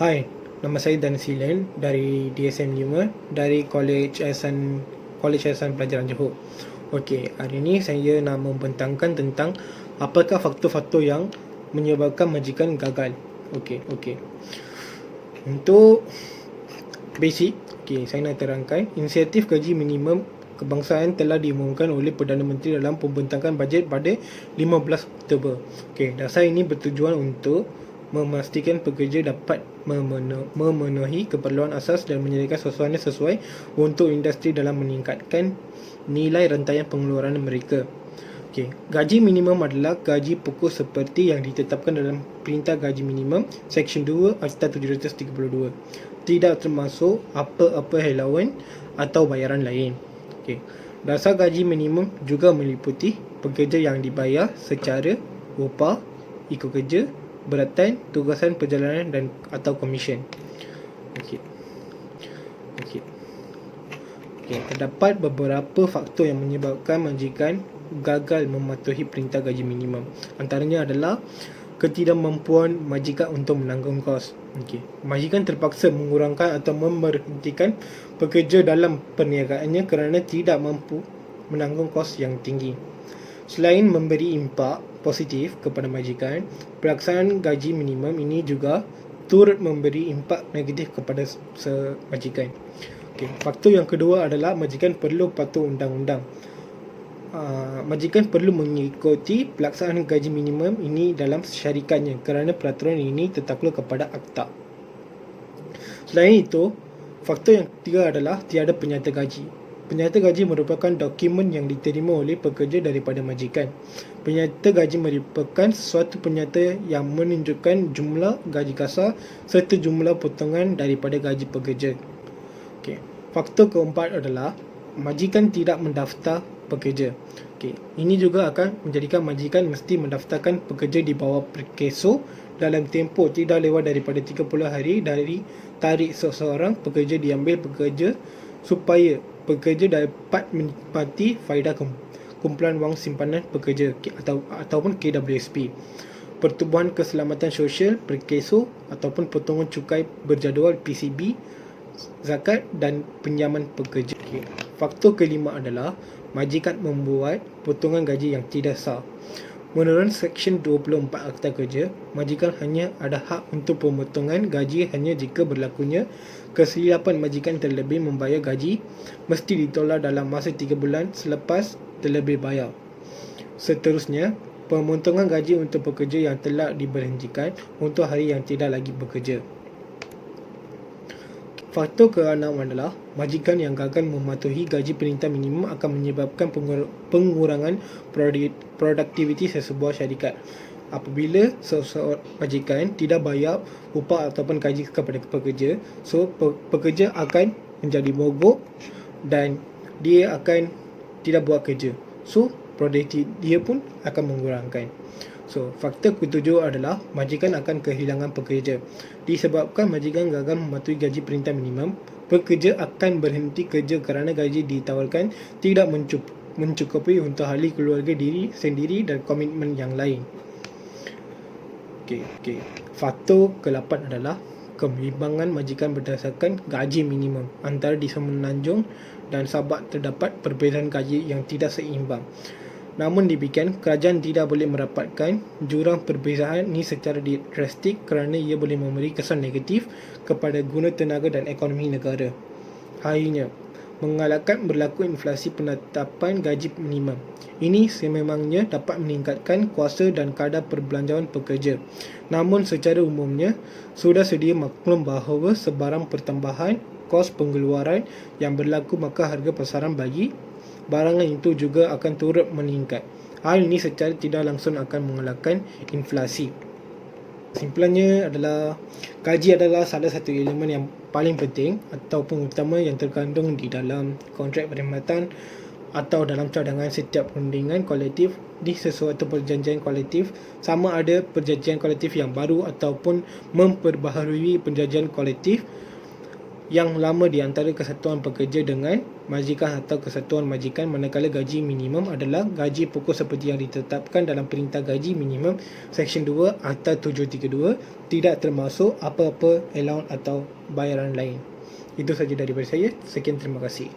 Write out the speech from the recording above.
Hai, nama saya Dan Silen dari DSM 5 dari Kolej Yayasan Pelajaran Johor. Okey, hari ini saya nak membentangkan tentang apakah faktor-faktor yang menyebabkan majikan gagal. Okey. Untuk basic, saya nak terangkan inisiatif gaji minimum kebangsaan telah diumumkan oleh Perdana Menteri dalam pembentakan bajet pada 15 Oktober. Dasar ini bertujuan untuk memastikan pekerja dapat memenuhi keperluan asas dan menyediakan suasana sesuai untuk industri dalam meningkatkan nilai rantaian pengeluaran mereka. Gaji minimum adalah gaji pokok seperti yang ditetapkan dalam Perintah Gaji Minimum Seksyen 2 Akta 732. Tidak termasuk apa-apa allowance atau bayaran lain. Dasar gaji minimum juga meliputi pekerja yang dibayar secara upah, ikut kerja, beratan, tugasan perjalanan dan atau komisen. Terdapat beberapa faktor yang menyebabkan majikan gagal mematuhi perintah gaji minimum. Antaranya adalah ketidakmampuan majikan untuk menanggung kos. Majikan terpaksa mengurangkan atau memberhentikan pekerja dalam perniagaannya kerana tidak mampu menanggung kos yang tinggi. Selain memberi impak positif kepada majikan, pelaksanaan gaji minimum ini juga turut memberi impak negatif kepada majikan. Faktor yang kedua adalah majikan perlu patuh undang-undang. Majikan perlu mengikuti pelaksanaan gaji minimum ini dalam syarikannya kerana peraturan ini tertakluk kepada akta. Selain itu, faktor yang ketiga adalah tiada penyata gaji. Penyata gaji merupakan dokumen yang diterima oleh pekerja daripada majikan. Penyata gaji merupakan suatu penyata yang menunjukkan jumlah gaji kasar serta jumlah potongan daripada gaji pekerja. Faktor keempat adalah majikan tidak mendaftar pekerja. Ini juga akan menjadikan majikan mesti mendaftarkan pekerja di bawah perkeso dalam tempoh tidak lewat daripada 30 hari dari tarikh seseorang pekerja diambil pekerja supaya pekerja dapat menikmati faedah kumpulan wang simpanan pekerja ataupun KWSP, Pertubuhan Keselamatan Sosial Perkeso ataupun potongan cukai berjadual PCB, zakat dan pinjaman pekerja. Faktor kelima adalah majikan membuat potongan gaji yang tidak sah. Menurut Seksyen 24 Akta Kerja, majikan hanya ada hak untuk pemotongan gaji hanya jika berlakunya kesilapan majikan terlebih membayar gaji mesti ditolak dalam masa 3 bulan selepas terlebih bayar. Seterusnya, pemotongan gaji untuk pekerja yang telah diberhentikan untuk hari yang tidak lagi bekerja. Faktor keenam adalah majikan yang gagal mematuhi gaji perintah minimum akan menyebabkan pengurangan produktiviti sesebuah syarikat. Apabila seseorang majikan tidak bayar upah ataupun gaji kepada pekerja, pekerja akan menjadi mogok dan dia akan tidak buat kerja. Produktiviti dia pun akan mengurangkan. Faktor ketujuh adalah majikan akan kehilangan pekerja. Disebabkan majikan gagal mematuhi gaji perintah minimum, pekerja akan berhenti kerja kerana gaji ditawarkan tidak mencukupi untuk ahli keluarga diri sendiri dan komitmen yang lain. Faktor ke-8 adalah kebimbangan majikan berdasarkan gaji minimum. Antara di Semenanjung dan Sabah terdapat perbezaan gaji yang tidak seimbang. Namun demikian, kerajaan tidak boleh merapatkan jurang perbezaan ini secara drastik kerana ia boleh memberi kesan negatif kepada guna tenaga dan ekonomi negara. Hanya mengalahkan berlaku inflasi penetapan gaji minimum. Ini sememangnya dapat meningkatkan kuasa dan kadar perbelanjaan pekerja. Namun secara umumnya, sudah sedia maklum bahawa sebarang pertambahan kos pengeluaran yang berlaku maka harga pasaran bagi barangan itu juga akan turut meningkat. Hal ini secara tidak langsung akan mengalahkan inflasi. Kesimpulannya adalah gaji adalah salah satu elemen yang paling penting ataupun utama yang terkandung di dalam kontrak perkhidmatan atau dalam cadangan setiap perundingan kolektif di sesuatu perjanjian kolektif, sama ada perjanjian kolektif yang baru ataupun memperbaharui perjanjian kolektif yang lama di antara kesatuan pekerja dengan majikan atau kesatuan majikan, manakala gaji minimum adalah gaji pokok seperti yang ditetapkan dalam Perintah Gaji Minimum Seksyen 2 Akta 732, tidak termasuk apa-apa allowance atau bayaran lain. Itu saja daripada saya. Sekian, terima kasih.